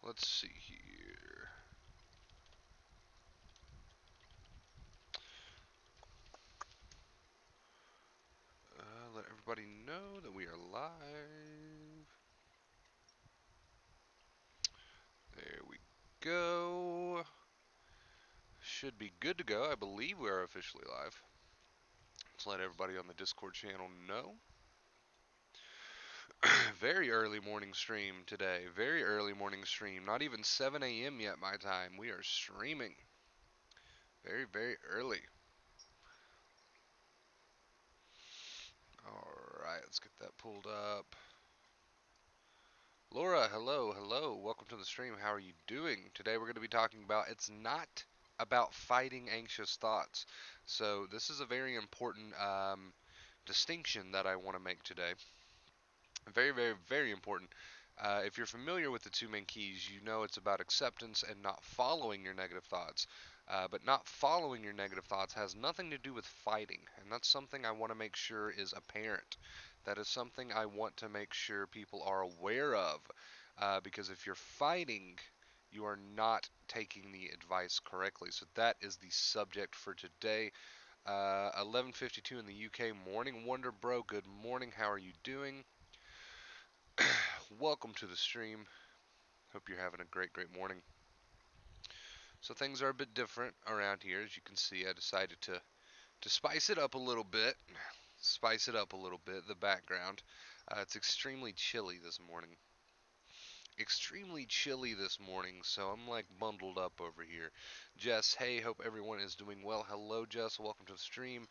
Let's see here. Let everybody know that we are live. There we go. Should be good to go. I believe we are officially live. Let's let everybody on the Discord channel know. Very early morning stream today. Very early morning stream. Not even 7 a.m. yet my time. We are streaming. Very, very early. Alright, let's get that pulled up. Laura, hello, hello. Welcome to the stream. How are you doing? Today we're going to be talking about it's not about fighting anxious thoughts. So this is a very important distinction that I want to make today. Very, very, very important. If you're familiar with the two main keys, you know it's about acceptance and not following your negative thoughts. But not following your negative thoughts has nothing to do with fighting, and that's something I want to make sure is apparent. That is something I want to make sure people are aware of, because if you're fighting, you are not taking the advice correctly. So that is the subject for today. 11:52 in the UK. Morning, Wonder Bro. Good morning. How are you doing? Welcome to the stream. Hope you're having a great, great morning. So things are a bit different around here. As you can see, I decided to spice it up a little bit. Spice it up a little bit, the background. It's extremely chilly this morning. Extremely chilly this morning, so I'm like bundled up over here. Jess, hey, hope everyone is doing well. Hello, Jess. Welcome to the stream.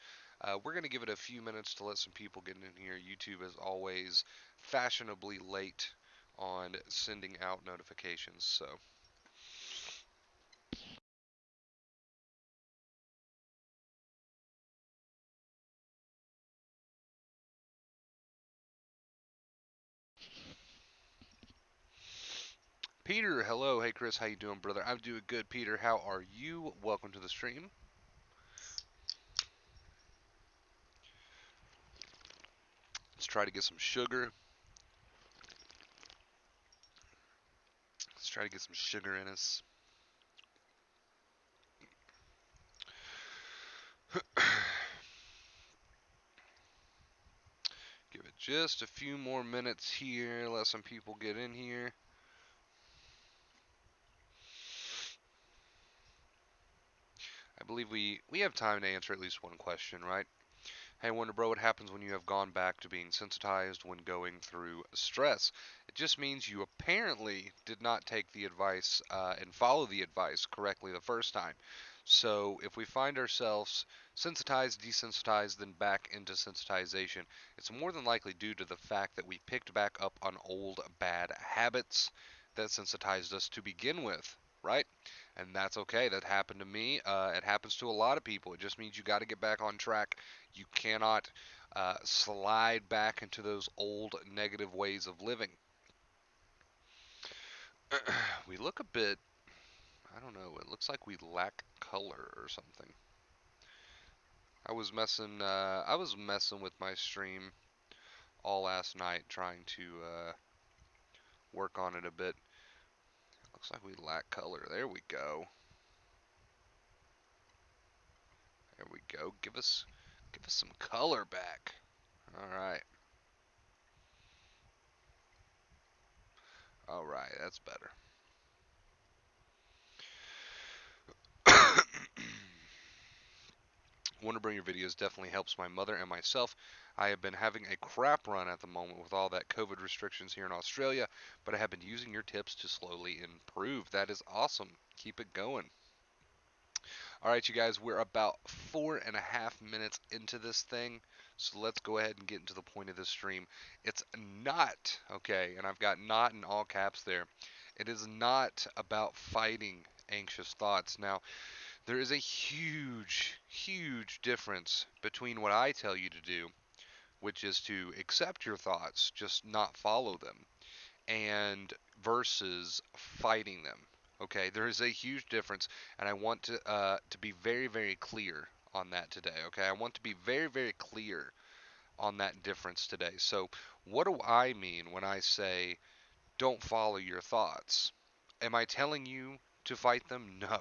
We're going to give it a few minutes to let some people get in here. YouTube, as always, fashionably late on sending out notifications, so. Peter, hello. Hey, Chris, how you doing, brother? I'm doing good, Peter. How are you? Welcome to the stream. Let's try to get some sugar. Let's try to get some sugar in us. Give it just a few more minutes here. Let some people get in here. I believe we have time to answer at least one question, right? Hey, Wonder Bro, what happens when you have gone back to being sensitized when going through stress? It just means you apparently did not take the advice and follow the advice correctly the first time. So if we find ourselves sensitized, desensitized, then back into sensitization, it's more than likely due to the fact that we picked back up on old bad habits that sensitized us to begin with, right? And that's okay. That happened to me. It happens to a lot of people. It just means you got to get back on track. You cannot slide back into those old negative ways of living. We look a bit, I don't know, it looks like we lack color or something. I was messing with my stream all last night trying to work on it a bit. Looks like we lack color. There we go. There we go. Give us some color back. All right. All right, that's better. Want to bring your videos definitely helps my mother and myself. I have been having a crap run at the moment with all that COVID restrictions here in Australia, but I have been using your tips to slowly improve. That is awesome. Keep it going. All right, you guys, we're about 4.5 minutes into this thing, so let's go ahead and get into the point of this stream. It's not, okay, and I've got not in all caps there. It is not about fighting anxious thoughts. Now, there is a huge, huge difference between what I tell you to do, which is to accept your thoughts, just not follow them, and versus fighting them. Okay, there is a huge difference, and I want to be very, very clear on that today. Okay, I want to be very, very clear on that difference today. So, what do I mean when I say don't follow your thoughts? Am I telling you to fight them? No.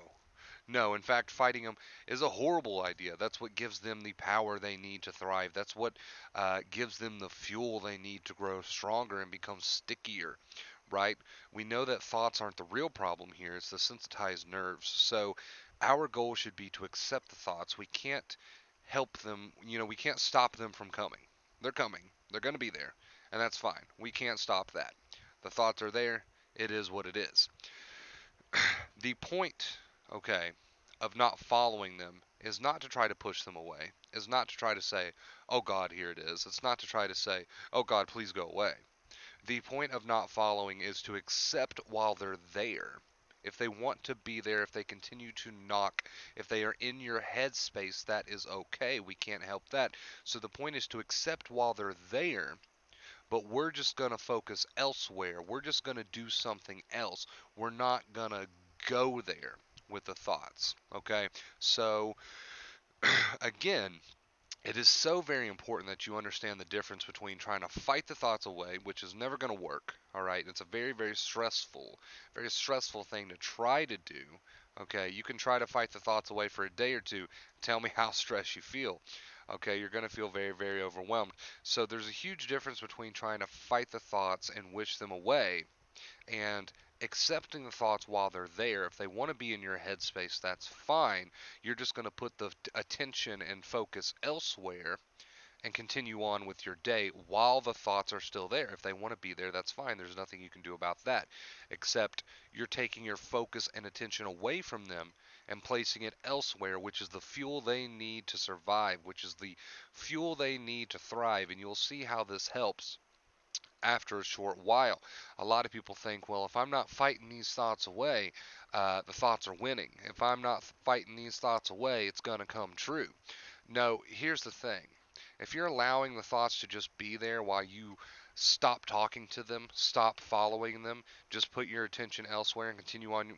No, in fact, fighting them is a horrible idea. That's what gives them the power they need to thrive. That's what gives them the fuel they need to grow stronger and become stickier, right? We know that thoughts aren't the real problem here, it's the sensitized nerves. So, our goal should be to accept the thoughts. We can't help them, we can't stop them from coming. They're coming, they're going to be there, and that's fine. We can't stop that. The thoughts are there, it is what it is. The point, okay, of not following them is not to try to push them away, is not to try to say, oh God, here it is. It's not to try to say, oh God, please go away. The point of not following is to accept while they're there. If they want to be there, if they continue to knock, if they are in your headspace, that is okay. We can't help that. So the point is to accept while they're there, but we're just going to focus elsewhere. We're just going to do something else. We're not going to go there with the thoughts. Okay? So, again, it is so very important that you understand the difference between trying to fight the thoughts away, which is never going to work. All right? It's a very stressful thing to try to do. Okay? You can try to fight the thoughts away for a day or two. Tell me how stressed you feel. Okay, you're going to feel very, very overwhelmed. So there's a huge difference between trying to fight the thoughts and wish them away and accepting the thoughts while they're there. If they want to be in your headspace, that's fine. You're just going to put the attention and focus elsewhere and continue on with your day while the thoughts are still there. If they want to be there, that's fine. There's nothing you can do about that, except you're taking your focus and attention away from them and placing it elsewhere, which is the fuel they need to survive, which is the fuel they need to thrive. And you'll see how this helps after a short while. A lot of people think, well, if I'm not fighting these thoughts away, the thoughts are winning. If I'm not fighting these thoughts away, it's going to come true. No, here's the thing. If you're allowing the thoughts to just be there while you stop talking to them, stop following them, just put your attention elsewhere and continue on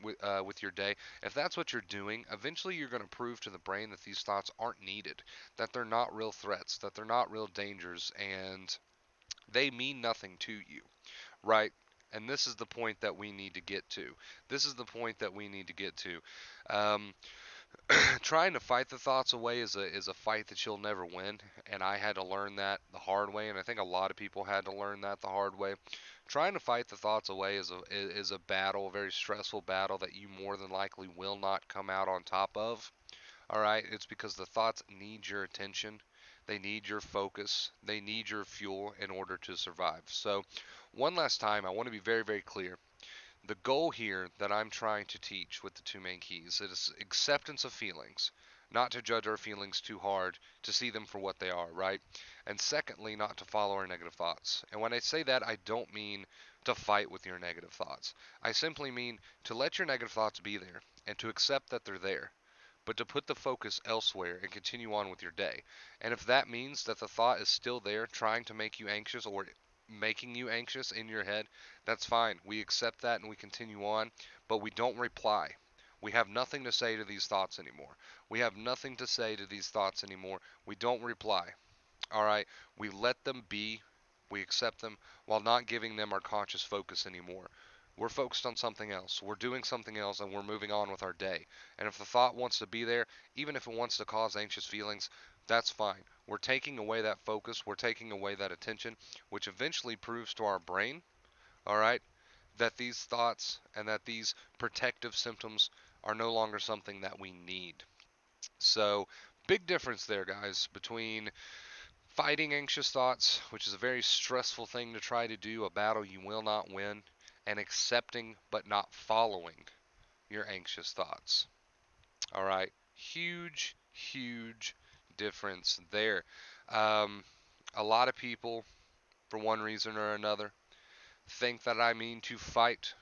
with your day, if that's what you're doing, eventually you're going to prove to the brain that these thoughts aren't needed, that they're not real threats, that they're not real dangers, and they mean nothing to you, right? And this is the point that we need to get to. This is the point that we need to get to. Um, Trying to fight the thoughts away is a fight that you'll never win, and I had to learn that the hard way, and I think a lot of people had to learn that the hard way. Trying to fight the thoughts away is a battle, a very stressful battle that you more than likely will not come out on top of. All right, it's because the thoughts need your attention, they need your focus, they need your fuel in order to survive. So, one last time, I want to be very, very clear. The goal here that I'm trying to teach with the two main keys is acceptance of feelings, not to judge our feelings too hard, to see them for what they are, right? And secondly, not to follow our negative thoughts. And when I say that, I don't mean to fight with your negative thoughts. I simply mean to let your negative thoughts be there and to accept that they're there, but to put the focus elsewhere and continue on with your day. And if that means that the thought is still there trying to make you anxious or making you anxious in your head, that's fine. We accept that and we continue on, but we don't reply. We have nothing to say to these thoughts anymore. We have nothing to say to these thoughts anymore. We don't reply. All right? We let them be. We accept them while not giving them our conscious focus anymore. We're focused on something else. We're doing something else and we're moving on with our day. And if the thought wants to be there, even if it wants to cause anxious feelings, that's fine. We're taking away that focus, we're taking away that attention, which eventually proves to our brain, all right, that these thoughts and that these protective symptoms are no longer something that we need. So, big difference there, guys, between fighting anxious thoughts, which is a very stressful thing to try to do, a battle you will not win, and accepting but not following your anxious thoughts. All right, huge, huge difference there. Um, a lot of people, for one reason or another, think that I mean to fight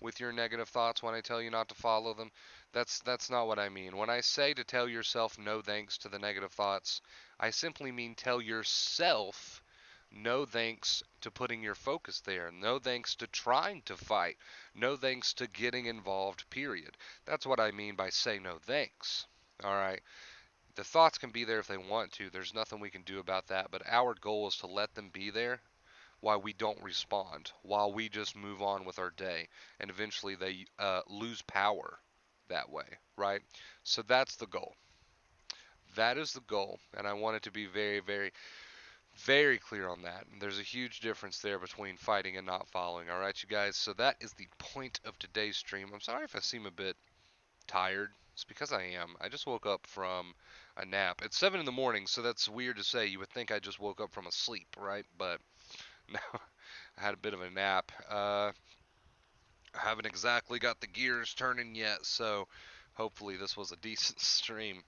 with your negative thoughts when I tell you not to follow them. That's not what I mean. When I say to tell yourself no thanks to the negative thoughts, I simply mean tell yourself no thanks to putting your focus there. No thanks to trying to fight. No thanks to getting involved, period. That's what I mean by say no thanks. All right. The thoughts can be there if they want to. There's nothing we can do about that, but our goal is to let them be there, why we don't respond, while we just move on with our day, and eventually they lose power that way, right? So that's the goal. That is the goal, and I want it to be very, very, very clear on that. And there's a huge difference there between fighting and not following. All right, you guys. So that is the point of today's stream. I'm sorry if I seem a bit tired. It's because I am. I just woke up from a nap. It's 7 in the morning, so that's weird to say. You would think I just woke up from a sleep, right? But no, I had a bit of a nap. I haven't exactly got the gears turning yet, so hopefully this was a decent stream.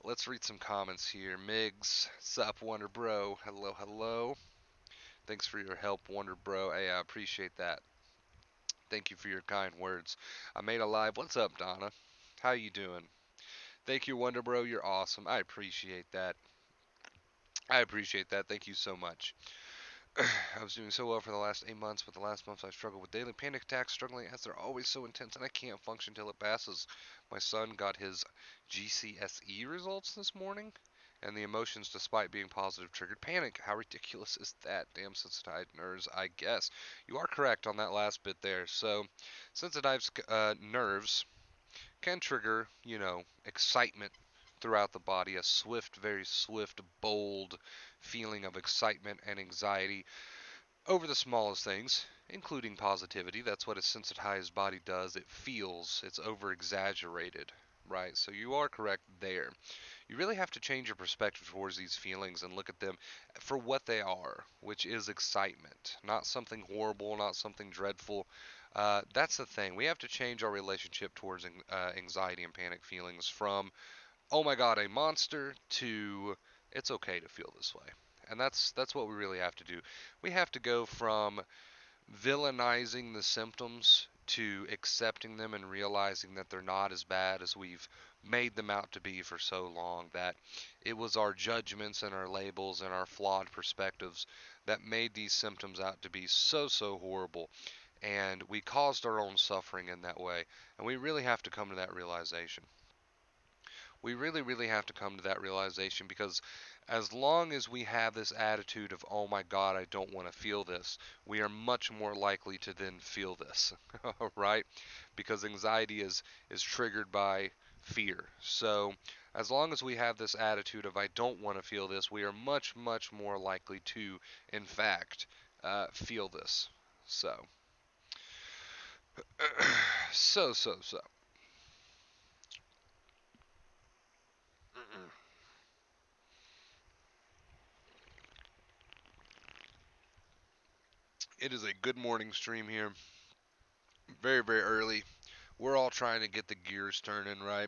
Let's read some comments here. Migs, sup, Wonder Bro. Hello, hello. Thanks for your help, Wonder Bro. Hey, I appreciate that. Thank you for your kind words. I made a live. What's up, Donna? How you doing? Thank you, Wonder Bro. You're awesome. I appreciate that. I appreciate that. Thank you so much. I was doing so well for the last 8 months, but the last months I've struggled with daily panic attacks, struggling as they're always so intense, and I can't function till it passes. My son got his GCSE results this morning, and the emotions, despite being positive, triggered panic. How ridiculous is that? Damn sensitized nerves, I guess. You are correct on that last bit there. So, sensitized nerves can trigger, excitement throughout the body, a swift, very swift, bold feeling of excitement and anxiety over the smallest things, including positivity. That's what a sensitized body does. It feels, it's over exaggerated, right? So you are correct there. You really have to change your perspective towards these feelings and look at them for what they are, which is excitement, not something horrible, not something dreadful. That's the thing. We have to change our relationship towards anxiety and panic feelings from, oh my god, a monster, to it's okay to feel this way. And that's what we really have to do. We have to go from villainizing the symptoms to accepting them and realizing that they're not as bad as we've made them out to be for so long, that it was our judgments and our labels and our flawed perspectives that made these symptoms out to be so horrible, and we caused our own suffering in that way. And we really have to come to that realization. We really have to come to that realization, because as long as we have this attitude of, oh my god, I don't want to feel this, we are much more likely to then feel this, right? Because anxiety is triggered by fear. So as long as we have this attitude of, I don't want to feel this, we are much more likely to, in fact, feel this. So, so. It is a good morning stream here. Very early. We're all trying to get the gears turning, right?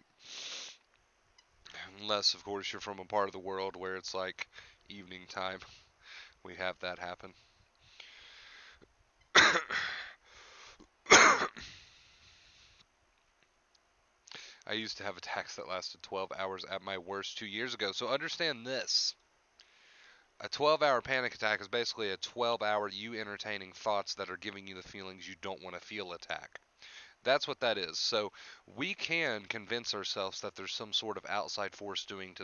Unless, of course, you're from a part of the world where it's like evening time. We have that happen. I used to have attacks that lasted 12 hours at my worst 2 years ago. So understand this. A 12-hour panic attack is basically a 12-hour you entertaining thoughts that are giving you the feelings you don't want to feel attack. That's what that is. So we can convince ourselves that there's some sort of outside force doing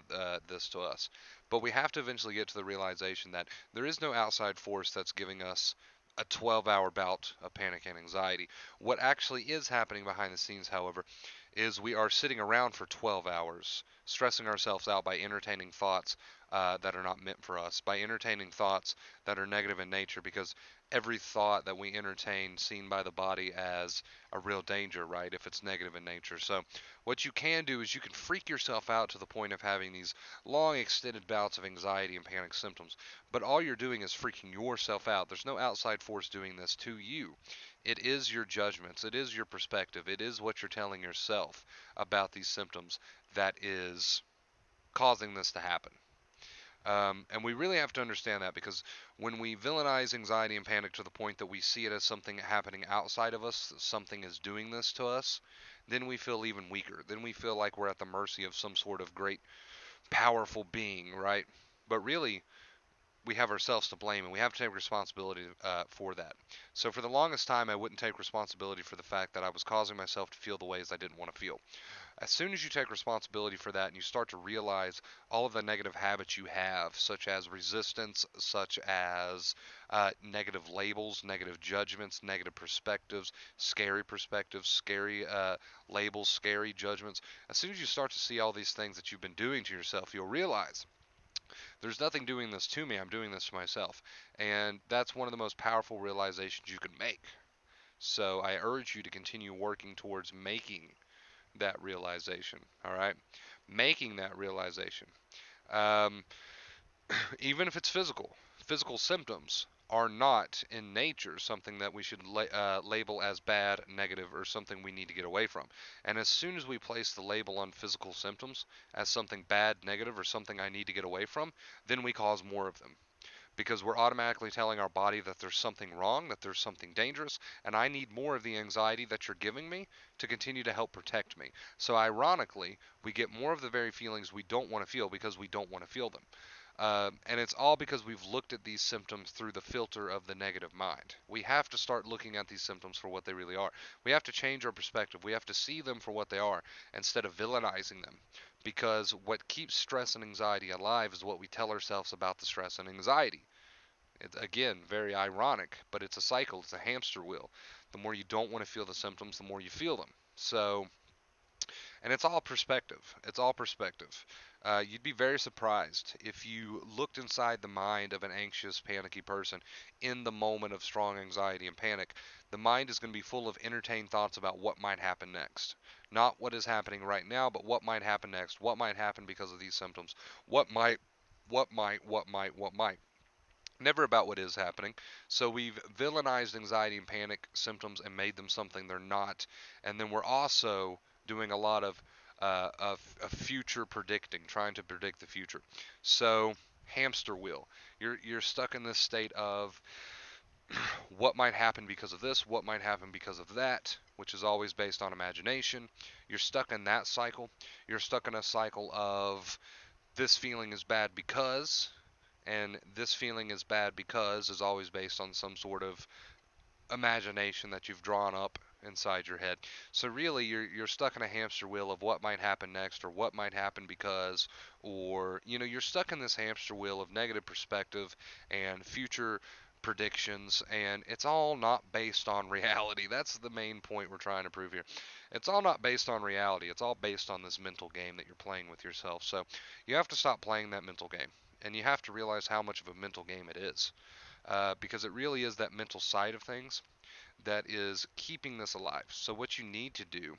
this to us, but we have to eventually get to the realization that there is no outside force that's giving us a 12-hour bout of panic and anxiety. What actually is happening behind the scenes, however, is we are sitting around for 12 hours, stressing ourselves out by entertaining thoughts that are not meant for us, by entertaining thoughts that are negative in nature, because every thought that we entertain seen by the body as a real danger, right, if it's negative in nature. So what you can do is you can freak yourself out to the point of having these long extended bouts of anxiety and panic symptoms, but all you're doing is freaking yourself out. There's no outside force doing this to you. It is your judgments, it is your perspective, it is what you're telling yourself about these symptoms that is causing this to happen. And we really have to understand that, because when we villainize anxiety and panic to the point that we see it as something happening outside of us, something is doing this to us, then we feel even weaker. Then we feel like we're at the mercy of some sort of great, powerful being, right? But really, we have ourselves to blame, and we have to take responsibility for that. So for the longest time, I wouldn't take responsibility for the fact that I was causing myself to feel the ways I didn't want to feel. As soon as you take responsibility for that and you start to realize all of the negative habits you have, such as resistance, such as negative labels, negative judgments, negative perspectives, scary labels, scary judgments, as soon as you start to see all these things that you've been doing to yourself, you'll realize there's nothing doing this to me, I'm doing this to myself. And that's one of the most powerful realizations you can make. So I urge you to continue working towards making that realization. All right, making that realization. Um, Even if it's physical symptoms are not in nature something that we should label as bad, negative, or something we need to get away from. And as soon as we place the label on physical symptoms as something bad, negative, or something I need to get away from, then we cause more of them because we're automatically telling our body that there's something wrong, that there's something dangerous, and I need more of the anxiety that you're giving me to continue to help protect me. So, ironically, we get more of the very feelings we don't want to feel because we don't want to feel them. And it's all because we've looked at these symptoms through the filter of the negative mind. We have to start looking at these symptoms for what they really are. We have to change our perspective. We have to see them for what they are instead of villainizing them. Because what keeps stress and anxiety alive is what we tell ourselves about the stress and anxiety. It's again very ironic, but it's a cycle, it's a hamster wheel. The more you don't want to feel the symptoms, the more you feel them. So, and it's all perspective. It's all perspective. You'd be very surprised if you looked inside the mind of an anxious, panicky person in the moment of strong anxiety and panic. The mind is going to be full of entertained thoughts about what might happen next. Not what is happening right now, but what might happen next. What might happen because of these symptoms. What might. Never about what is happening. So we've villainized anxiety and panic symptoms and made them something they're not. And then we're also doing a lot of future predicting, trying to predict the future. So hamster wheel. You're stuck in this state of what might happen because of this, what might happen because of that, which is always based on imagination. You're stuck in that cycle. You're stuck in a cycle of this feeling is bad because, and this feeling is bad because is always based on some sort of imagination that you've drawn up inside your head. So really you're stuck in a hamster wheel of what might happen next or what might happen because, or you're stuck in this hamster wheel of negative perspective and future predictions, and it's all not based on reality. That's the main point we're trying to prove here. It's all not based on reality. It's all based on this mental game that you're playing with yourself. So you have to stop playing that mental game, and you have to realize how much of a mental game it is, because it really is that mental side of things that is keeping this alive. So what you need to do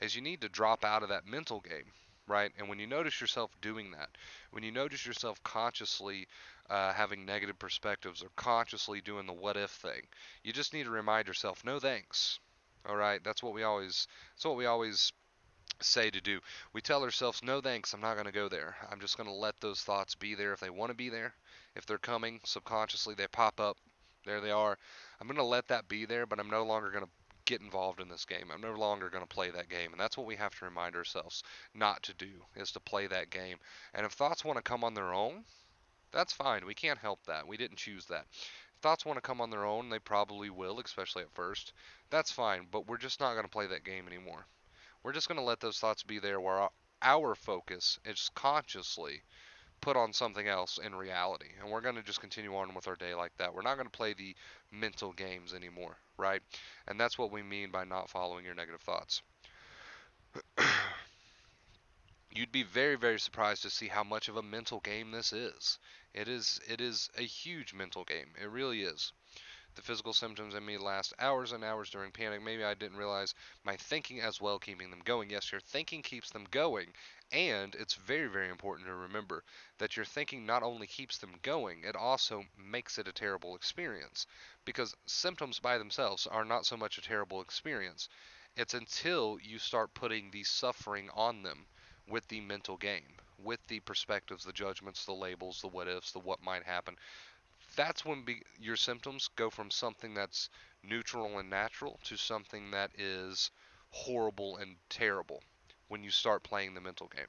is you need to drop out of that mental game, right? And when you notice yourself doing that, when you notice yourself consciously having negative perspectives or consciously doing the what if thing, you just need to remind yourself, no thanks. All right, that's what we always say to do. We tell ourselves, no thanks, I'm not going to go there. I'm just going to let those thoughts be there if they want to be there. If they're coming subconsciously, they pop up. There they are. I'm going to let that be there, but I'm no longer going to get involved in this game. I'm no longer going to play that game. And that's what we have to remind ourselves not to do, is to play that game. And if thoughts want to come on their own, that's fine. We can't help that. We didn't choose that. If thoughts want to come on their own, they probably will, especially at first. That's fine, but we're just not going to play that game anymore. We're just going to let those thoughts be there where our focus is consciously put on something else in reality. And we're going to just continue on with our day like that. We're not going to play the mental games anymore, right? And that's what we mean by not following your negative thoughts. You'd be very, very surprised to see how much of a mental game this is. It is a huge mental game. It really is. The physical symptoms in me last hours and hours during panic. Maybe I didn't realize my thinking as well keeping them going. Yes, your thinking keeps them going, and it's very, very important to remember that your thinking not only keeps them going, it also makes it a terrible experience. Because symptoms by themselves are not so much a terrible experience. It's until you start putting the suffering on them with the mental game, with the perspectives, the judgments, the labels, the what ifs, the what might happen. That's when your symptoms go from something that's neutral and natural to something that is horrible and terrible when you start playing the mental game.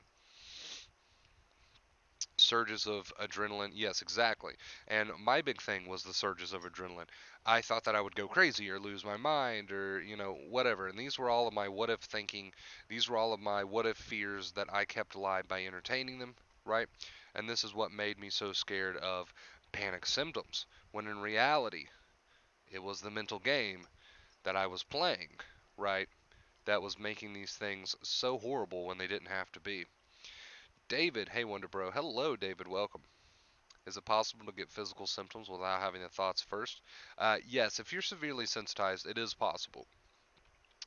surges of adrenaline. Yes, exactly. And my big thing was the surges of adrenaline. I thought that I would go crazy or lose my mind or, whatever. And these were all of my what if thinking. These were all of my what if fears that I kept alive by entertaining them, right? And this is what made me so scared of panic symptoms, when in reality, it was the mental game that I was playing, right? That was making these things so horrible when they didn't have to be. David, hey Wonder Bro. Hello, David. Welcome. Is it possible to get physical symptoms without having the thoughts first? Yes, if you're severely sensitized, it is possible.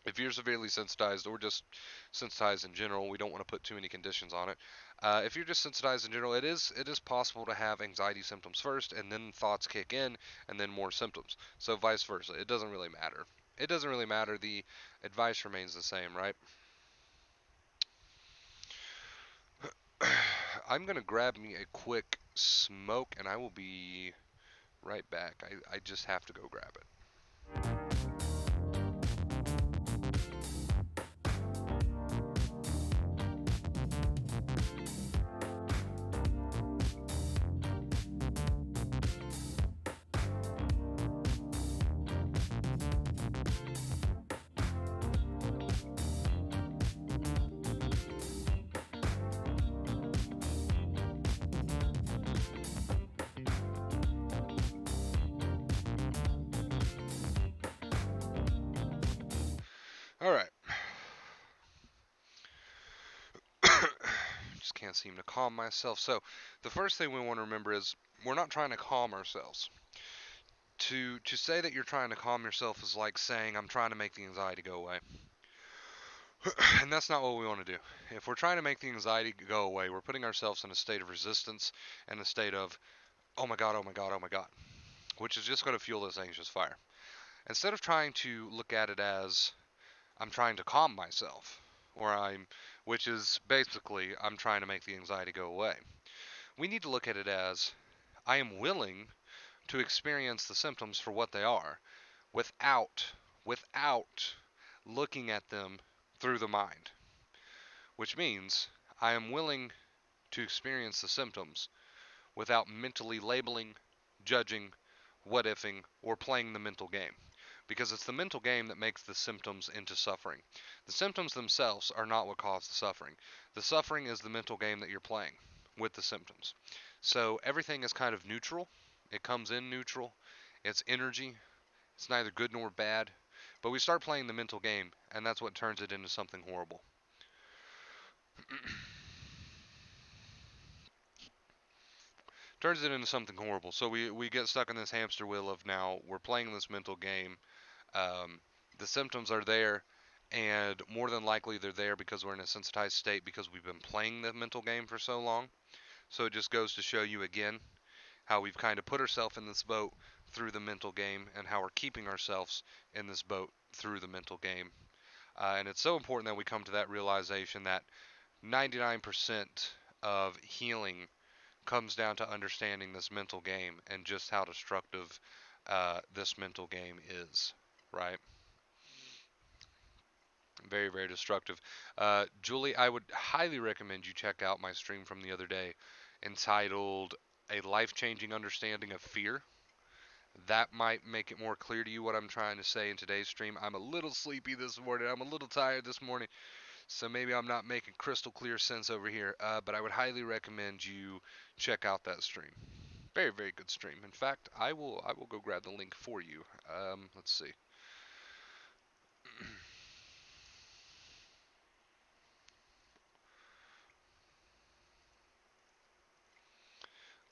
If you're severely sensitized or just sensitized in general, we don't want to put too many conditions on it. If you're just sensitized in general, it is possible to have anxiety symptoms first, and then thoughts kick in, and then more symptoms. So vice versa. It doesn't really matter. It doesn't really matter. The advice remains the same, right? I'm gonna grab me a quick smoke, and I will be right back. I just have to go grab it. All right. Just can't seem to calm myself. So, the first thing we want to remember is we're not trying to calm ourselves. To say that you're trying to calm yourself is like saying I'm trying to make the anxiety go away. And that's not what we want to do. If we're trying to make the anxiety go away, we're putting ourselves in a state of resistance and a state of, oh my god, oh my god, oh my god, which is just going to fuel this anxious fire. Instead of trying to look at it as I'm trying to calm myself, which is basically I'm trying to make the anxiety go away. We need to look at it as I am willing to experience the symptoms for what they are without without looking at them through the mind, which means I am willing to experience the symptoms without mentally labeling, judging, what ifing, or playing the mental game. Because it's the mental game that makes the symptoms into suffering. The symptoms themselves are not what cause the suffering. The suffering is the mental game that you're playing with the symptoms. So everything is kind of neutral. It comes in neutral. It's energy. It's neither good nor bad. But we start playing the mental game, and that's what turns it into something horrible. Turns it into something horrible. So we get stuck in this hamster wheel of now we're playing this mental game. Um, the symptoms are there, and more than likely they're there because we're in a sensitized state because we've been playing the mental game for so long. So it just goes to show you again how we've kind of put ourselves in this boat through the mental game and how we're keeping ourselves in this boat through the mental game. And it's so important that we come to that realization that 99% of healing comes down to understanding this mental game and just how destructive this mental game is, right? Very, very destructive. Julie, I would highly recommend you check out my stream from the other day entitled A Life Changing Understanding of Fear. That might make it more clear to you what I'm trying to say in today's stream. I'm a little sleepy this morning. I'm a little tired this morning. So maybe I'm not making crystal clear sense over here. But I would highly recommend you check out that stream. Very, very good stream. In fact, I will go grab the link for you. Let's see.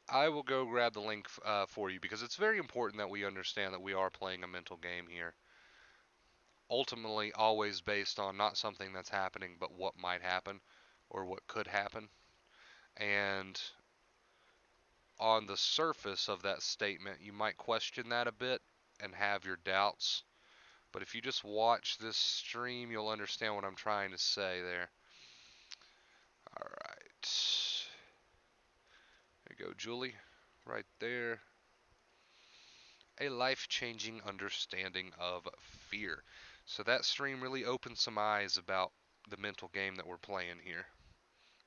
I will go grab the link for you because it's very important that we understand that we are playing a mental game here. Ultimately, always based on not something that's happening, but what might happen or what could happen. And on the surface of that statement, you might question that a bit and have your doubts. But if you just watch this stream, you'll understand what I'm trying to say there. All right. There you go, Julie. Right there. A life-changing understanding of fear. So that stream really opened some eyes about the mental game that we're playing here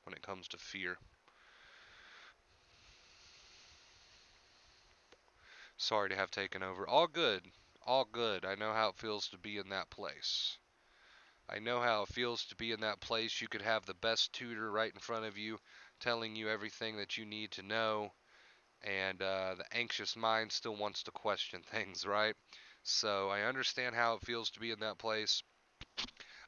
when it comes to fear. Sorry to have taken over. All good. All good. I know how it feels to be in that place. I know how it feels to be in that place. You could have the best tutor right in front of you telling you everything that you need to know, and the anxious mind still wants to question things, right? So I understand how it feels to be in that place.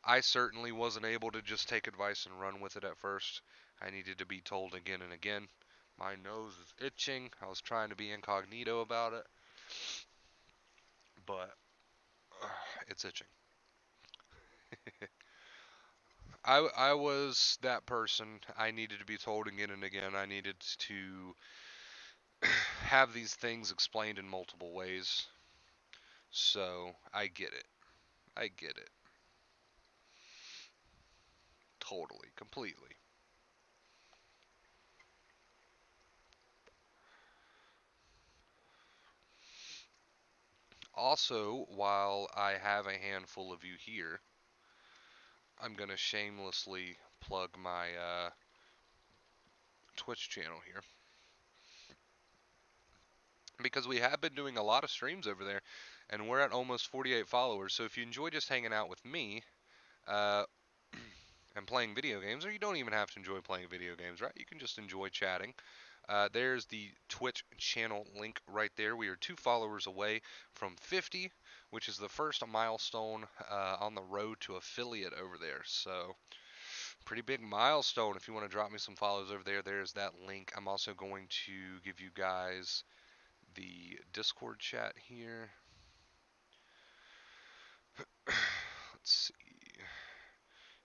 I certainly wasn't able to just take advice and run with it at first. I needed to be told again and again. My nose is itching. I was trying to be incognito about it, but it's itching. I was that person. I needed to be told again and again. I needed to have these things explained in multiple ways. So I get it. I get it. Totally. Completely. Also, while I have a handful of you here, I'm going to shamelessly plug my Twitch channel here because we have been doing a lot of streams over there and we're at almost 48 followers. So if you enjoy just hanging out with me, uh, and playing video games, or you don't even have to enjoy playing video games, right? You can just enjoy chatting. There's the Twitch channel link right there. We are 2 followers away from 50, which is the first milestone on the road to affiliate over there. So, pretty big milestone. If you want to drop me some follows over there, there's that link. I'm also going to give you guys the Discord chat here. Let's see.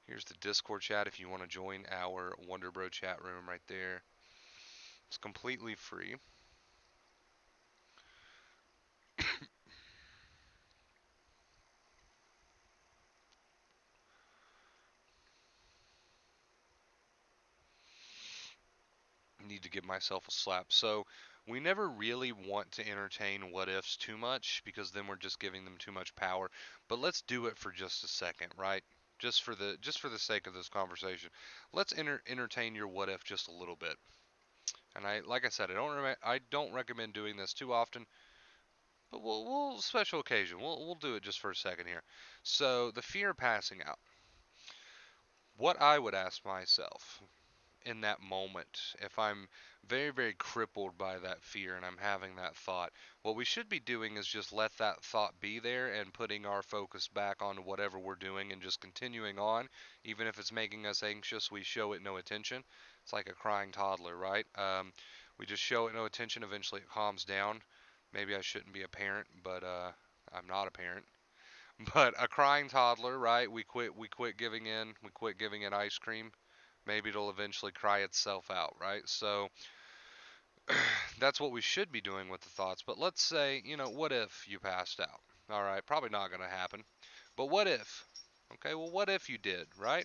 Here's the Discord chat if you want to join our Wonder Bro chat room right there. It's completely free. Need to give myself a slap. So we never really want to entertain what ifs too much because then we're just giving them too much power. But let's do it for just a second, right? Just for the sake of this conversation, let's entertain your what if just a little bit. And like I said, I don't recommend doing this too often, but we'll special occasion. We'll do it just for a second here. So the fear of passing out. What I would ask myself in that moment, if I'm very, very crippled by that fear and I'm having that thought, what we should be doing is just let that thought be there and putting our focus back on whatever we're doing and just continuing on. Even if it's making us anxious, we show it no attention. It's like a crying toddler, right? We just show it no attention. Eventually it calms down. Maybe I shouldn't be a parent, but I'm not a parent. But a crying toddler, right? We quit giving in. We quit giving it ice cream. Maybe it'll eventually cry itself out, right? So that's what we should be doing with the thoughts. But let's say, what if you passed out? All right, probably not going to happen. But what if? Okay, well, what if you did, right?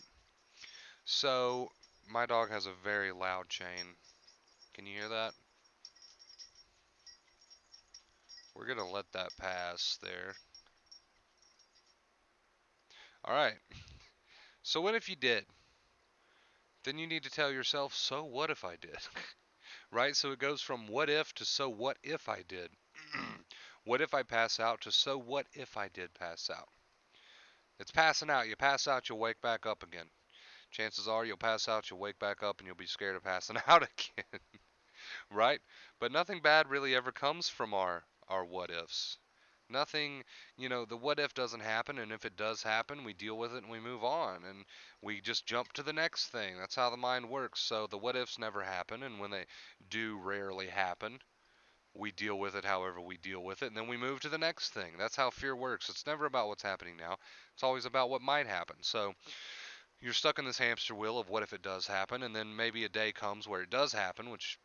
So my dog has a very loud chain. Can you hear that? We're going to let that pass there. All right. So what if you did? Then you need to tell yourself, so what if I did? Right? So it goes from what if to so what if I did. What if I pass out to so what if I did pass out? It's passing out. You pass out, you'll wake back up again. Chances are you'll pass out, you'll wake back up, and you'll be scared of passing out again. Right? But nothing bad really ever comes from our what ifs. Nothing, the what if doesn't happen, and if it does happen, we deal with it and we move on, and we just jump to the next thing. That's how the mind works. So the what ifs never happen, and when they do rarely happen, we deal with it however we deal with it, and then we move to the next thing. That's how fear works. It's never about what's happening now, it's always about what might happen. So you're stuck in this hamster wheel of what if it does happen, and then maybe a day comes where it does happen, which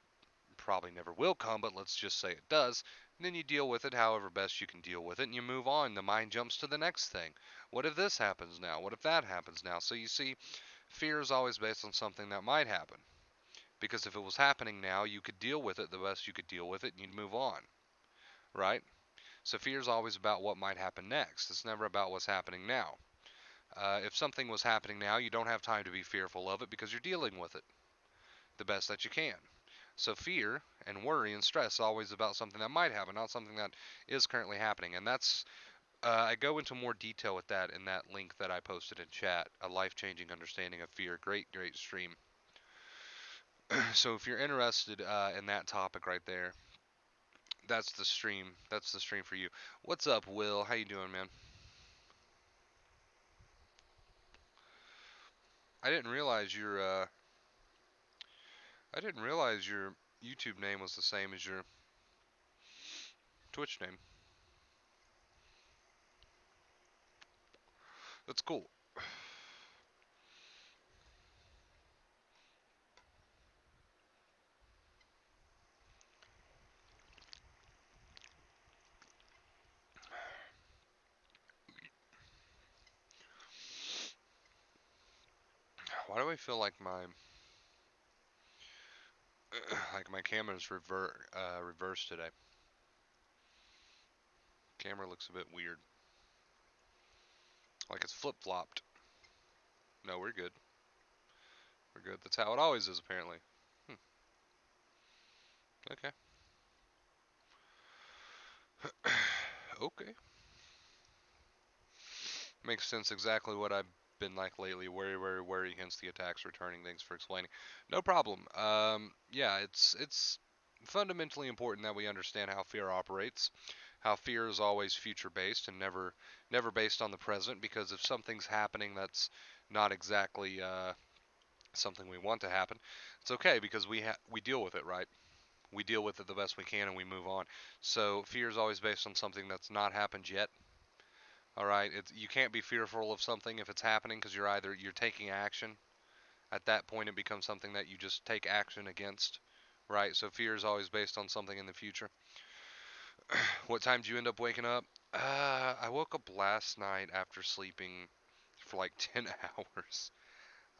probably never will come, but let's just say it does. And then you deal with it however best you can deal with it, and you move on. The mind jumps to the next thing. What if this happens now? What if that happens now? So you see, fear is always based on something that might happen. Because if it was happening now, you could deal with it the best you could deal with it, and you'd move on, right? So fear is always about what might happen next. It's never about what's happening now. If something was happening now, you don't have time to be fearful of it because you're dealing with it the best that you can. So fear and worry and stress is always about something that might happen, not something that is currently happening. And that's I go into more detail with that in that link that I posted in chat, a life-changing understanding of fear. Great, great stream. So if you're interested in that topic right there, that's the stream. That's the stream for you. What's up, Will? How you doing, man? I didn't realize your I didn't realize your YouTube name was the same as your Twitch name. That's cool. Why do I feel like my like my camera's reversed today? Camera looks a bit weird. Like it's flip-flopped. No, we're good. We're good. That's how it always is, apparently. Hmm. Okay. Okay. Makes sense. Exactly what I've been like lately. Worry, worry, worry against the attacks returning. Thanks for explaining. No problem. Yeah, it's fundamentally important that we understand how fear operates. How fear is always future based and never based on the present. Because if something's happening that's not exactly something we want to happen, it's okay because we deal with it, right? We deal with it the best we can and we move on. So fear is always based on something that's not happened yet. All right, you can't be fearful of something if it's happening because you're taking action. At that point, it becomes something that you just take action against, right? So fear is always based on something in the future. What time did you end up waking up? I woke up last night after sleeping for like 10 hours.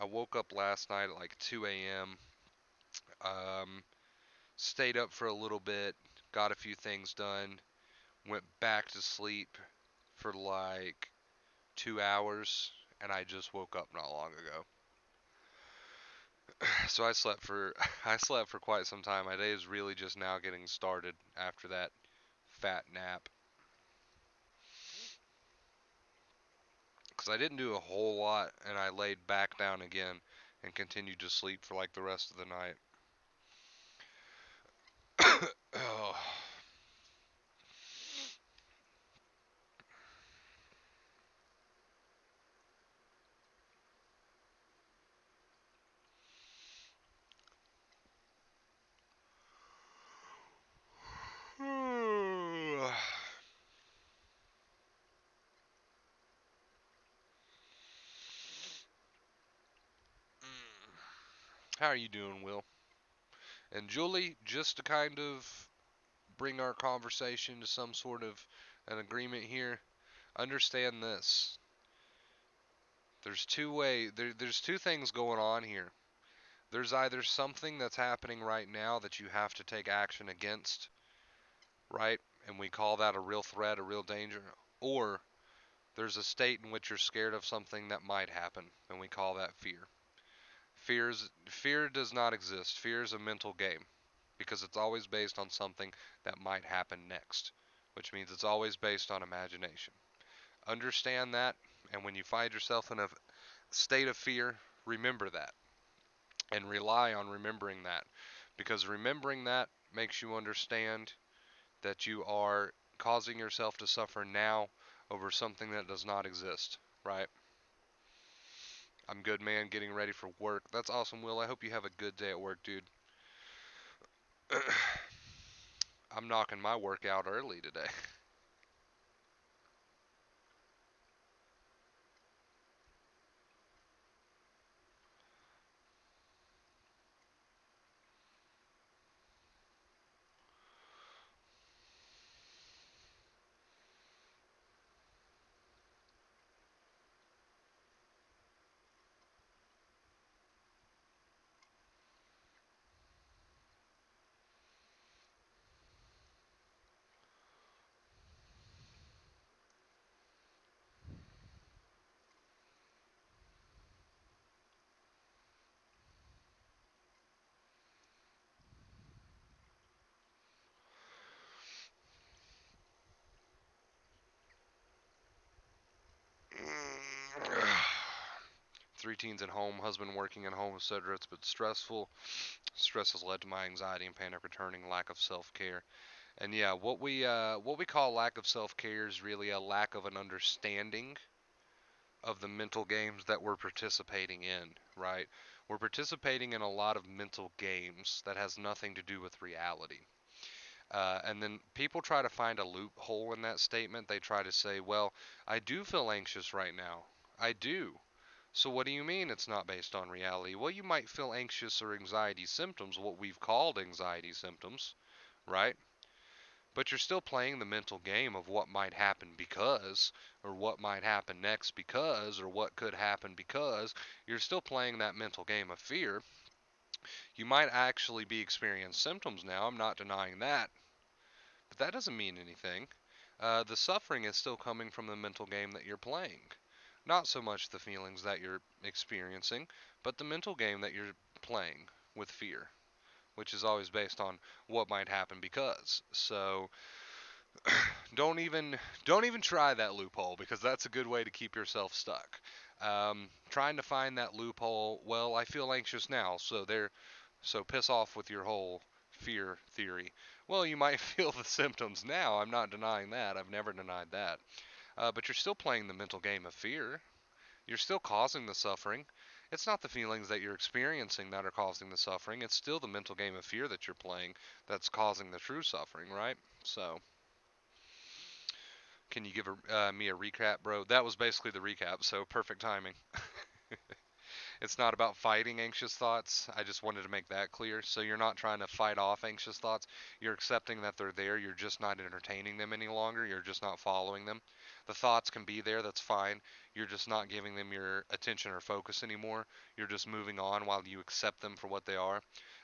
I woke up last night at like 2 a.m. Um, Stayed up for a little bit, got a few things done, went back to sleep for like 2 hours, and I just woke up not long ago. So I slept for I slept for quite some time. My day is really just now getting started after that fat nap because I didn't do a whole lot, and I laid back down again and continued to sleep for like the rest of the night. Oh. How are you doing, Will? And Julie, just to kind of bring our conversation to some sort of an agreement here, understand this. There's two things going on here. There's either something that's happening right now that you have to take action against, right? And we call that a real threat, a real danger. Or there's a state in which you're scared of something that might happen, and we call that fear. Fear does not exist. Fear is a mental game because it's always based on something that might happen next, which means it's always based on imagination. Understand that, and when you find yourself in a state of fear, remember that and rely on remembering that because remembering that makes you understand that you are causing yourself to suffer now over something that does not exist, right? I'm good, man, getting ready for work. That's awesome, Will. I hope you have a good day at work, dude. I'm knocking my work out early today. three teens at home, husband working at home, etc. It's been stressful. Stress has led to my anxiety and panic returning, lack of self-care. And yeah, what we call lack of self-care is really a lack of an understanding of the mental games that we're participating in, right? We're participating in a lot of mental games that has nothing to do with reality. And then people try to find a loophole in that statement. They try to say, well, I do feel anxious right now. I do. So what do you mean it's not based on reality? Well, you might feel anxious or anxiety symptoms, what we've called anxiety symptoms, right? But you're still playing the mental game of what might happen because, or what might happen next because, or what could happen because. You're still playing that mental game of fear. You might actually be experiencing symptoms now. I'm not denying that. But that doesn't mean anything. The suffering is still coming from the mental game that you're playing. Not so much the feelings that you're experiencing, but the mental game that you're playing with fear, which is always based on what might happen because. So don't even don't even try that loophole because that's a good way to keep yourself stuck. Trying to find that loophole. Well, I feel anxious now, so piss off with your whole fear theory. Well, you might feel the symptoms now. I'm not denying that. I've never denied that. But you're still playing the mental game of fear. You're still causing the suffering. It's not the feelings that you're experiencing that are causing the suffering. It's still the mental game of fear that you're playing that's causing the true suffering, right? So, can you give me a recap, bro? That was basically the recap, so perfect timing. It's not about fighting anxious thoughts. I just wanted to make that clear. So you're not trying to fight off anxious thoughts. You're accepting that they're there. You're just not entertaining them any longer. You're just not following them. The thoughts can be there. That's fine. You're just not giving them your attention or focus anymore. You're just moving on while you accept them for what they are.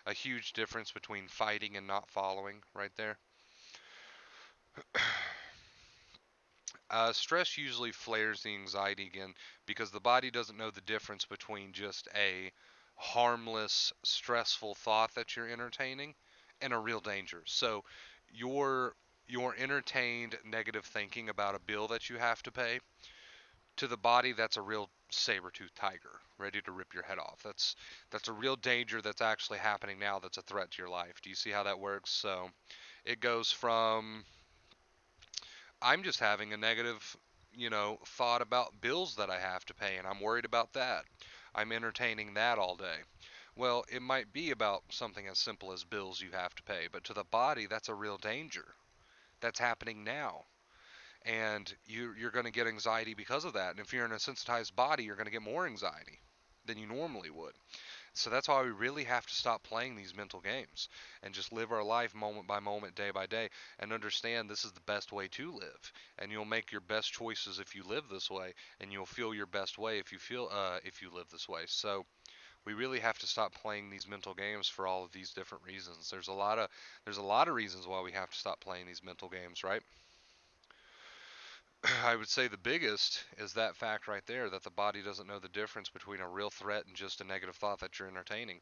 A huge difference between fighting and not following right there. Stress usually flares the anxiety again because the body doesn't know the difference between just a harmless, stressful thought that you're entertaining and a real danger. So, your your entertained negative thinking about a bill that you have to pay, to the body that's a real saber-toothed tiger ready to rip your head off. That's a real danger that's actually happening now that's a threat to your life. Do you see how that works? So, it goes from I'm just having a negative, thought about bills that I have to pay, and I'm worried about that. I'm entertaining that all day. Well, it might be about something as simple as bills you have to pay, but to the body, that's a real danger. That's happening now. And you're going to get anxiety because of that. And if you're in a sensitized body, you're going to get more anxiety than you normally would. So that's why we really have to stop playing these mental games and just live our life moment by moment, day by day, and understand this is the best way to live. And you'll make your best choices if you live this way, and you'll feel your best way if you live this way. So we really have to stop playing these mental games for all of these different reasons. There's a lot of reasons why we have to stop playing these mental games, right? I would say the biggest is that fact right there that the body doesn't know the difference between a real threat and just a negative thought that you're entertaining.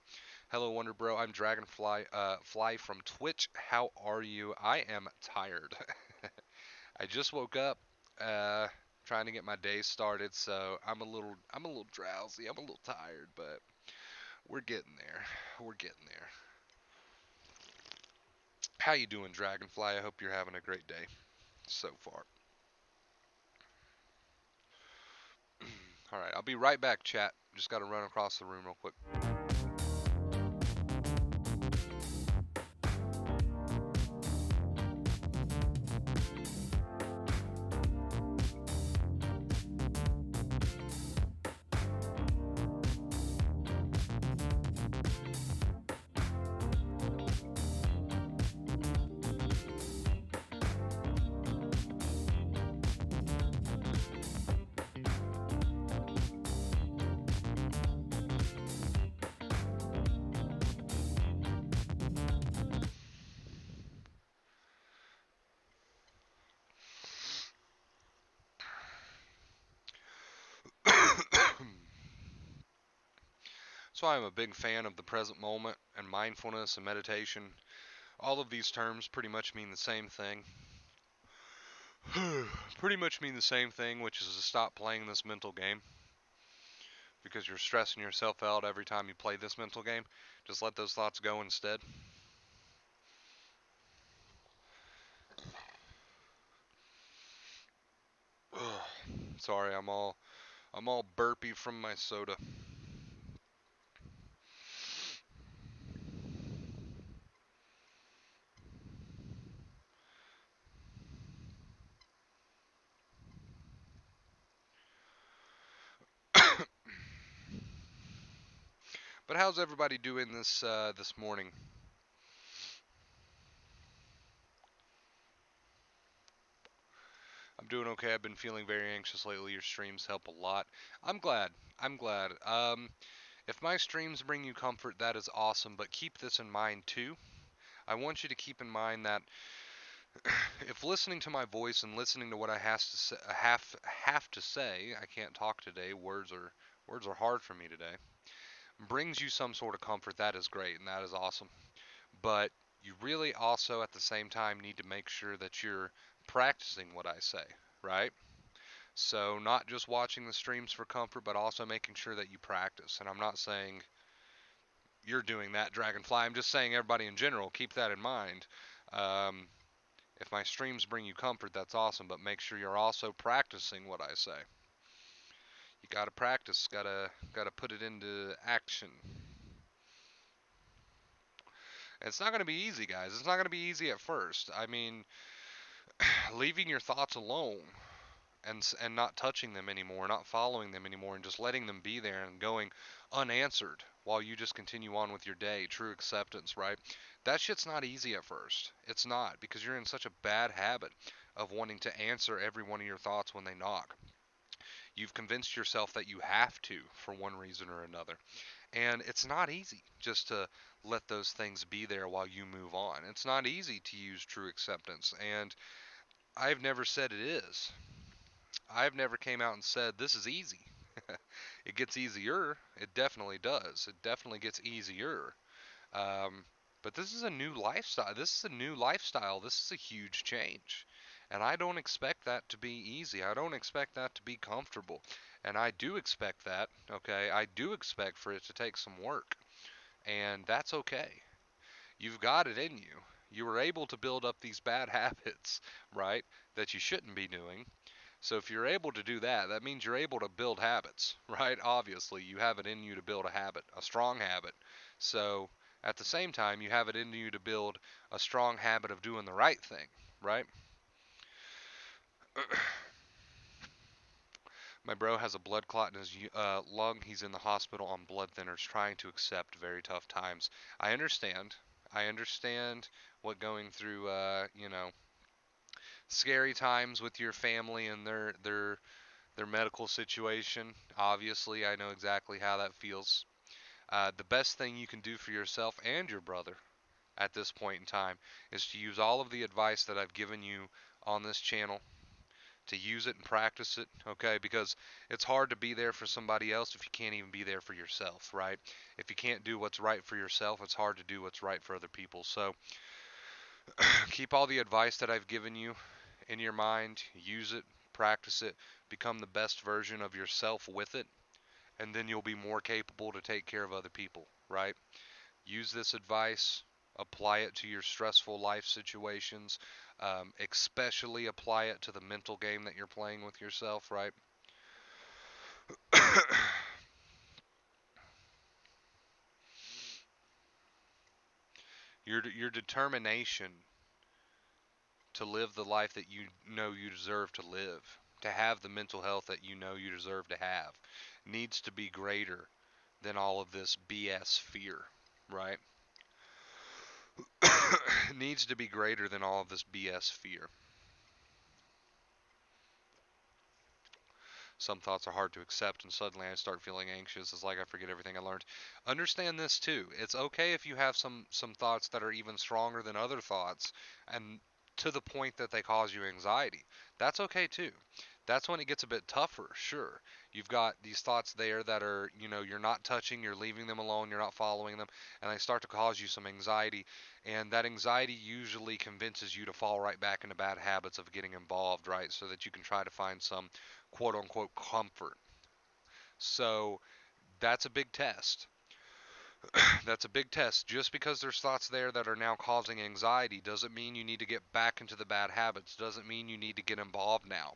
Hello, Wonder Bro. I'm Dragonfly Fly from Twitch. How are you? I am tired. I just woke up, uh, trying to get my day started, so I'm a little drowsy. I'm a little tired, but we're getting there. We're getting there. How you doing, Dragonfly? I hope you're having a great day so far. All right, I'll be right back, chat. Just got to run across the room real quick. So I'm a big fan of the present moment and mindfulness and meditation. All of these terms pretty much mean the same thing. Pretty much mean the same thing, which is to stop playing this mental game. because you're stressing yourself out every time you play this mental game. Just let those thoughts go instead. Sorry, I'm all burpy from my soda. But how's everybody doing this morning? I'm doing okay. I've been feeling very anxious lately. Your streams help a lot. I'm glad. I'm glad. If my streams bring you comfort, that is awesome. But keep this in mind too. I want you to keep in mind that if listening to my voice and listening to what I have to say, I can't talk today. Words are hard for me today. Brings you some sort of comfort, that is great and that is awesome. But you really also at the same time need to make sure that you're practicing what I say, right? So not just watching the streams for comfort, but also making sure that you practice. And I'm not saying you're doing that, Dragonfly. I'm just saying everybody in general, keep that in mind. Um, if my streams bring you comfort, that's awesome, but make sure you're also practicing what I say. You gotta practice, gotta put it into action. And it's not gonna be easy, guys. It's not gonna be easy at first. I mean, leaving your thoughts alone and not touching them anymore, not following them anymore, and just letting them be there and going unanswered while you just continue on with your day. True acceptance, right? That shit's not easy at first. It's not because you're in such a bad habit of wanting to answer every one of your thoughts when they knock. You've convinced yourself that you have to for one reason or another. And it's not easy just to let those things be there while you move on. It's not easy to use true acceptance. And I've never said it is. I've never came out and said this is easy. It gets easier. It definitely does. It definitely gets easier. Um, but this is a new lifestyle. This is a new lifestyle. This is a huge change. And I don't expect that to be easy. I don't expect that to be comfortable. And I do expect that, okay? I do expect for it to take some work. And that's okay. You've got it in you. You were able to build up these bad habits, right? That you shouldn't be doing. So if you're able to do that, that means you're able to build habits, right? Obviously, you have it in you to build a habit, a strong habit. So at the same time, you have it in you to build a strong habit of doing the right thing, right? My bro has a blood clot in his lung. He's in the hospital on blood thinners, trying to accept very tough times. I understand. I understand what going through, scary times with your family and their medical situation. Obviously, I know exactly how that feels. The best thing you can do for yourself and your brother at this point in time is to use all of the advice that I've given you on this channel, to use it and practice it, okay? Because it's hard to be there for somebody else if you can't even be there for yourself, right? If you can't do what's right for yourself, it's hard to do what's right for other people. So keep all the advice that I've given you in your mind, use it, practice it, become the best version of yourself with it, and then you'll be more capable to take care of other people, right? Use this advice, apply it to your stressful life situations, especially apply it to the mental game that you're playing with yourself, right? Your determination to live the life that you know you deserve to live, to have the mental health that you know you deserve to have, needs to be greater than all of this BS fear, right? Needs to be greater than all of this BS fear. Some thoughts are hard to accept, and suddenly I start feeling anxious. It's like I forget everything I learned. Understand this too. It's okay if you have some thoughts that are even stronger than other thoughts, and to the point that they cause you anxiety. That's okay too. That's when it gets a bit tougher. Sure, you've got these thoughts there that are, you're not touching, you're leaving them alone, you're not following them, and they start to cause you some anxiety. And that anxiety usually convinces you to fall right back into bad habits of getting involved, right? So that you can try to find some quote unquote comfort. So That's a big test. That's a big test. Just because there's thoughts there that are now causing anxiety doesn't mean you need to get back into the bad habits, doesn't mean you need to get involved now.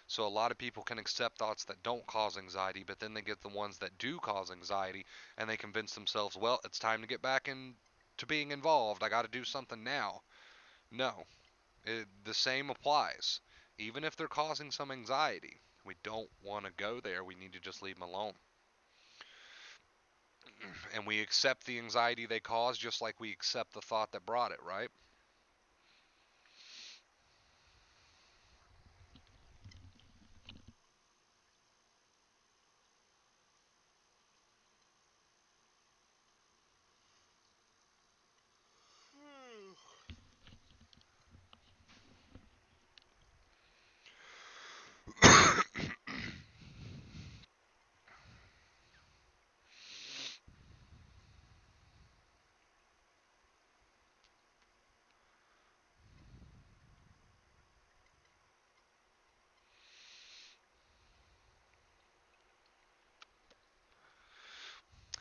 So a lot of people can accept thoughts that don't cause anxiety, but then they get the ones that do cause anxiety and they convince themselves, well, it's time to get back into being involved. I got to do something now. No, the same applies. Even if they're causing some anxiety, we don't want to go there. We need to just leave them alone. And we accept the anxiety they cause just like we accept the thought that brought it, right?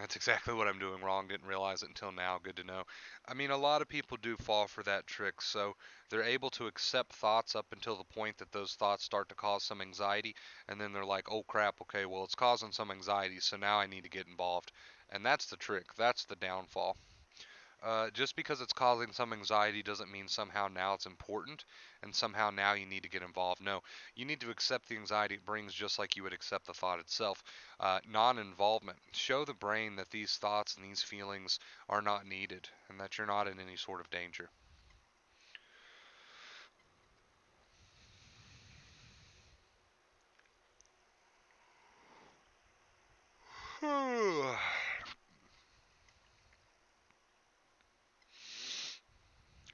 That's exactly what I'm doing wrong. Didn't realize it until now. Good to know. I mean, a lot of people do fall for that trick. So they're able to accept thoughts up until the point that those thoughts start to cause some anxiety. And then they're like, oh crap, okay, well, it's causing some anxiety. So now I need to get involved. And that's the trick. That's the downfall. Just because it's causing some anxiety doesn't mean somehow now it's important and somehow now you need to get involved. No, you need to accept the anxiety it brings just like you would accept the thought itself. Non involvement. Show the brain that these thoughts and these feelings are not needed and that you're not in any sort of danger.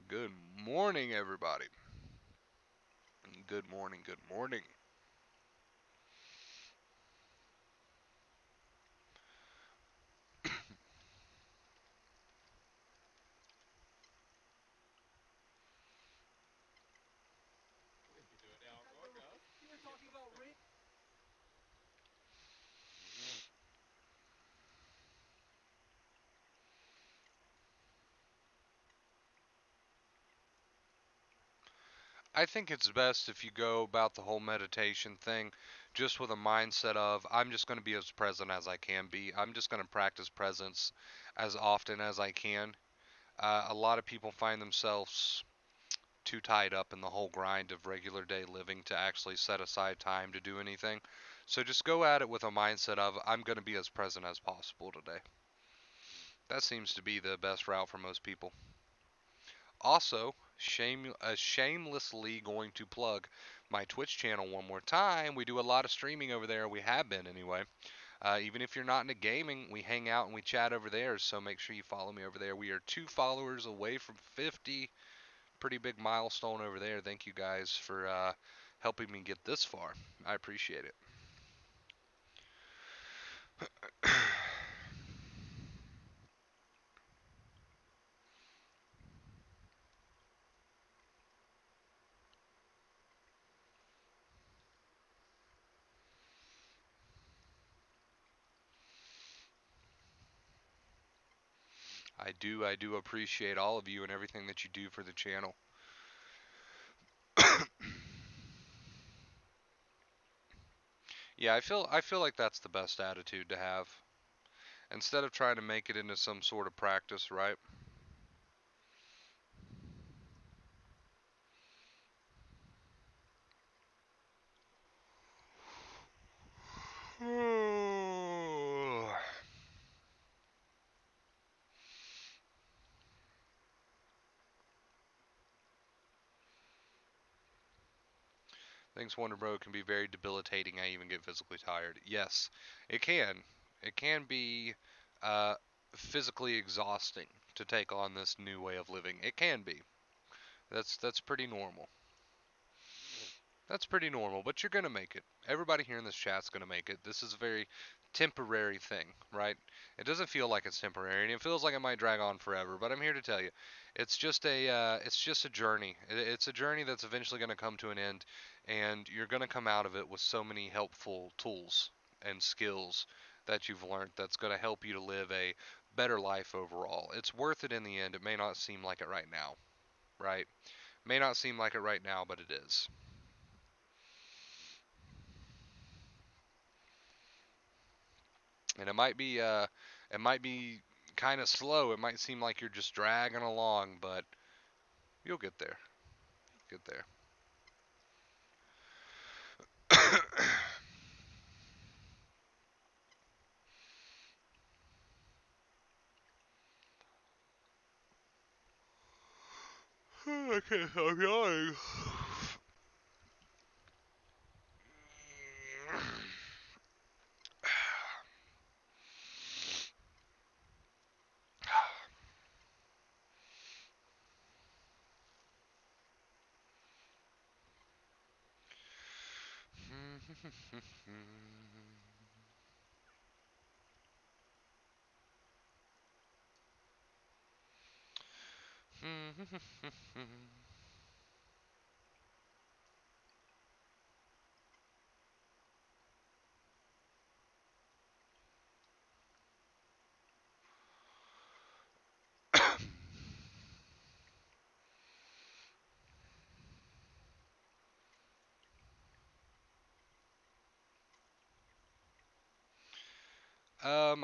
Good morning, everybody. Good morning, good morning. I think it's best if you go about the whole meditation thing just with a mindset of I'm just going to be as present as I can be. I'm just going to practice presence as often as I can. A lot of people find themselves too tied up in the whole grind of regular day living to actually set aside time to do anything. So just go at it with a mindset of I'm going to be as present as possible today. That seems to be the best route for most people. Also, shamelessly going to plug my Twitch channel one more time. We do a lot of streaming over there. We have been anyway. Even if you're not into gaming, we hang out and we chat over there. So make sure you follow me over there. We are 2 followers away from 50. Pretty big milestone over there. Thank you guys for helping me get this far. I appreciate it. I do appreciate all of you and everything that you do for the channel. Yeah, I feel like that's the best attitude to have. Instead of trying to make it into some sort of practice, right? Thanks, Wonder Bro, can be very debilitating. I even get physically tired. Yes, it can. It can be uh, physically exhausting to take on this new way of living. It can be. That's pretty normal. That's pretty normal, but you're gonna make it. Everybody here in this chat's gonna make it. This is a very temporary thing, right? It doesn't feel like it's temporary, and it feels like it might drag on forever. But I'm here to tell you, it's just a journey. It's a journey that's eventually gonna come to an end, and you're gonna come out of it with so many helpful tools and skills that you've learned that's going to help you to live a better life overall. It's worth it in the end. It may not seem like it right now, right? May not seem like it right now, but it is. And it might be kind of slow. It might seem like you're just dragging along, but you'll get there. Get there. Okay, I'm yawning.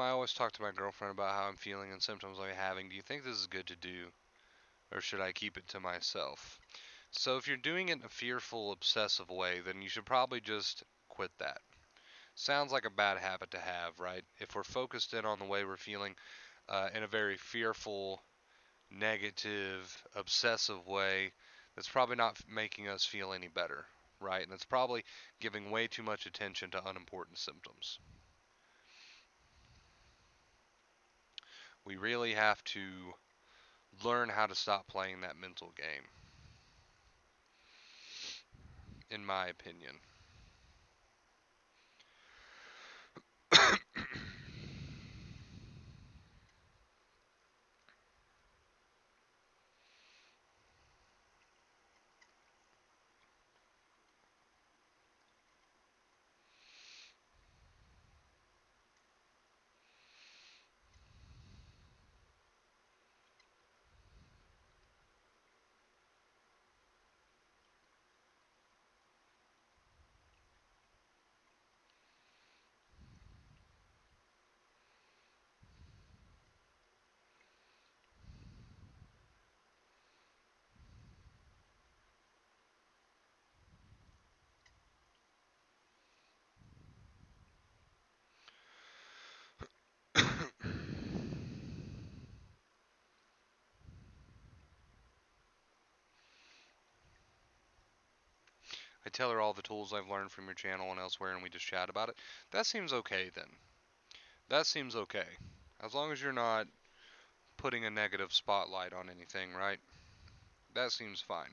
I always talk to my girlfriend about how I'm feeling and symptoms I'm having. Do you think this is good to do, or should I keep it to myself? So if you're doing it in a fearful, obsessive way, then you should probably just quit that. Sounds like a bad habit to have, right? If we're focused in on the way we're feeling in a very fearful, negative, obsessive way, that's probably not making us feel any better, right? And it's probably giving way too much attention to unimportant symptoms. We really have to learn how to stop playing that mental game, in my opinion. I tell her all the tools I've learned from your channel and elsewhere, and we just chat about it. That seems okay then. That seems okay. As long as you're not putting a negative spotlight on anything, right? That seems fine.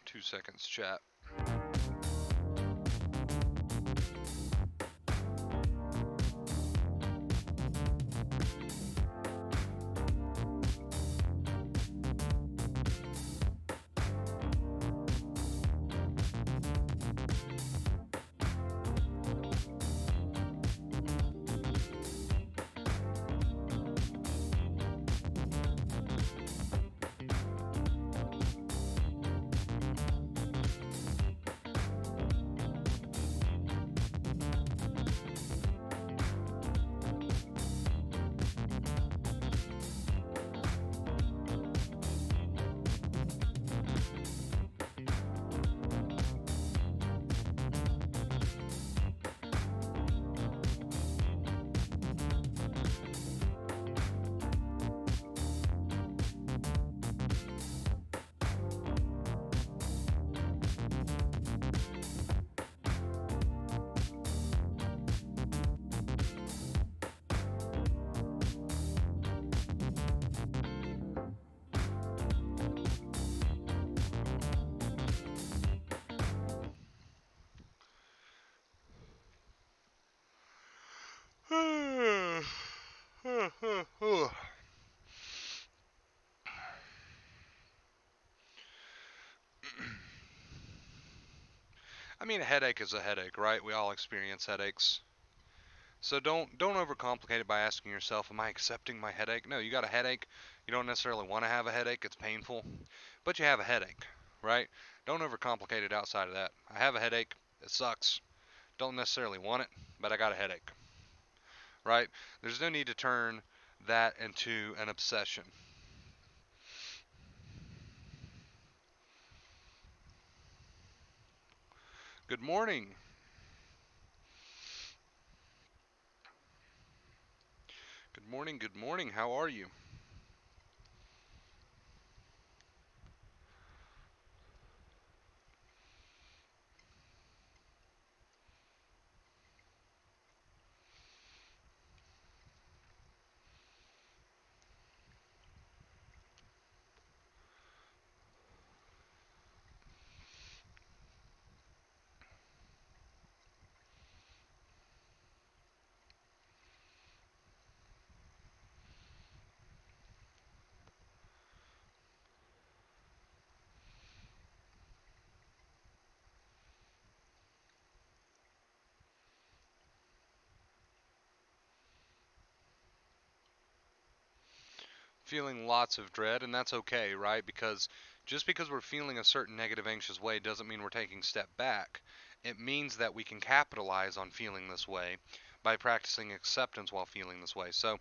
2 seconds, chat. I mean, a headache is a headache, right? We all experience headaches. So don't overcomplicate it by asking yourself, am I accepting my headache? No, you got a headache. You don't necessarily want to have a headache. It's painful, but you have a headache, right? Don't overcomplicate it outside of that. I have a headache. It sucks. Don't necessarily want it, but I got a headache, right? There's no need to turn that into an obsession. Good morning. Good morning. Good morning. How are you? Feeling lots of dread, and that's okay, right? Because just because we're feeling a certain negative, anxious way doesn't mean we're taking a step back. It means that we can capitalize on feeling this way by practicing acceptance while feeling this way. So,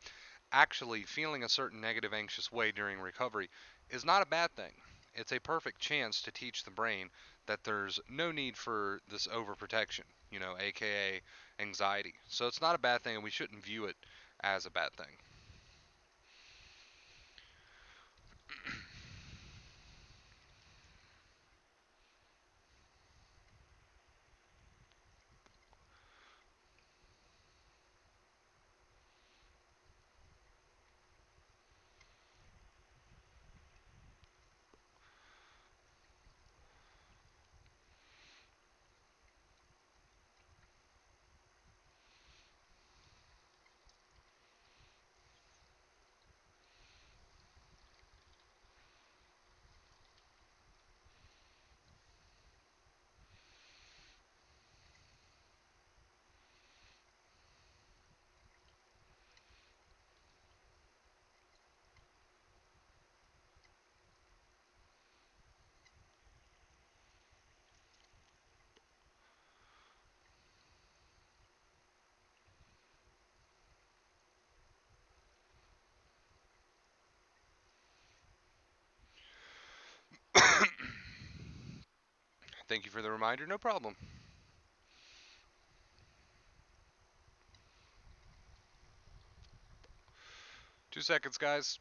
actually, feeling a certain negative, anxious way during recovery is not a bad thing. It's a perfect chance to teach the brain that there's no need for this overprotection, aka anxiety. So, it's not a bad thing, and we shouldn't view it as a bad thing. Thank you for the reminder. No problem. 2 seconds, guys.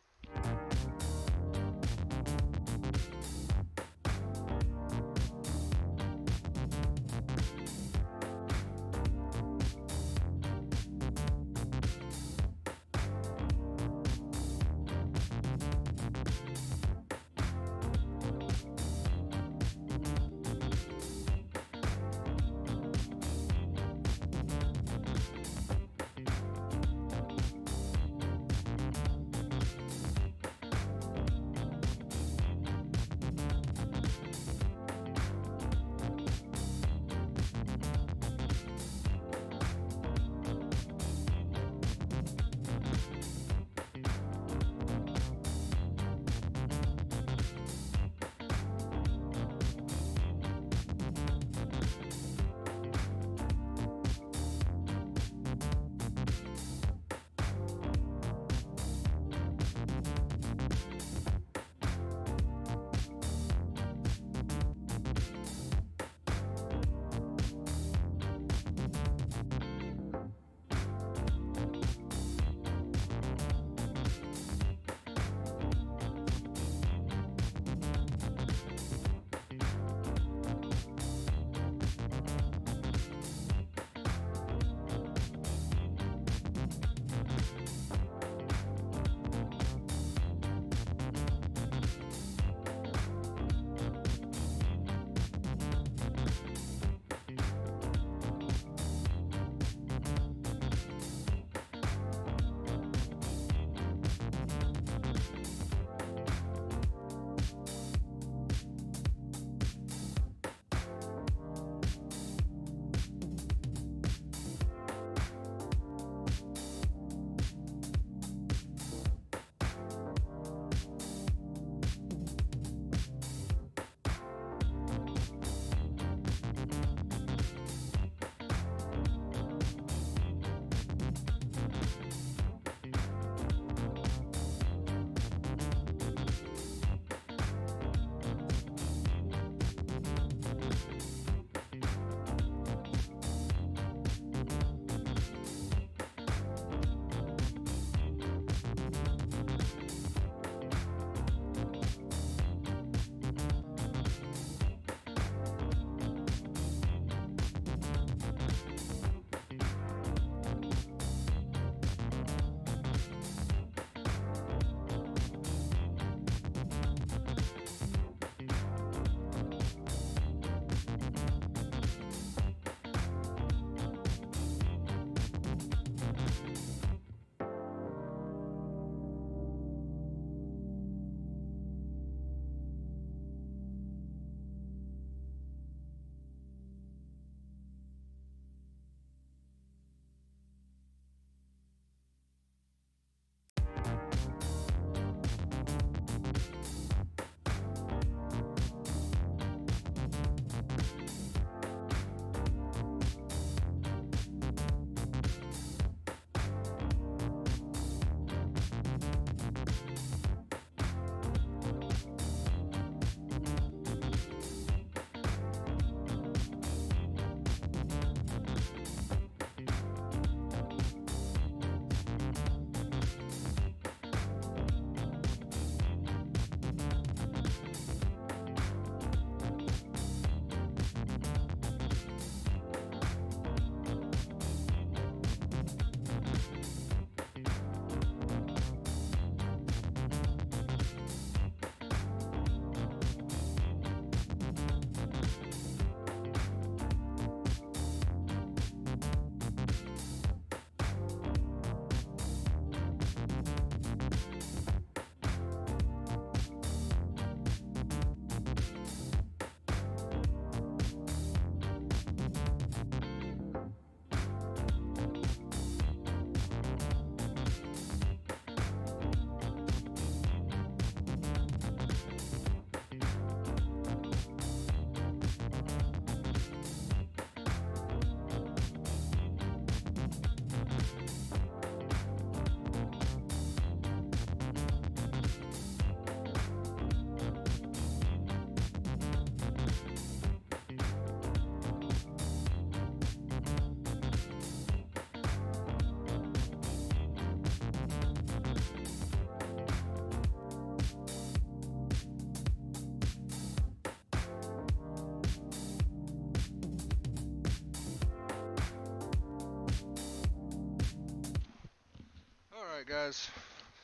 Alright, guys.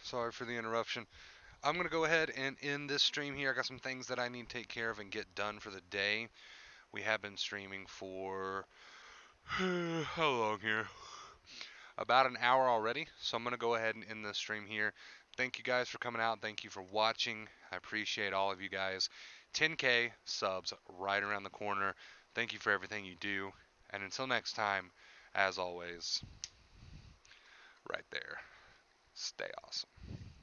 Sorry for the interruption. I'm going to go ahead and end this stream here. I got some things that I need to take care of and get done for the day. We have been streaming for how long here? About an hour already. So I'm going to go ahead and end this stream here. Thank you guys for coming out. Thank you for watching. I appreciate all of you guys. 10K subs right around the corner. Thank you for everything you do. And until next time, as always, right there, stay awesome.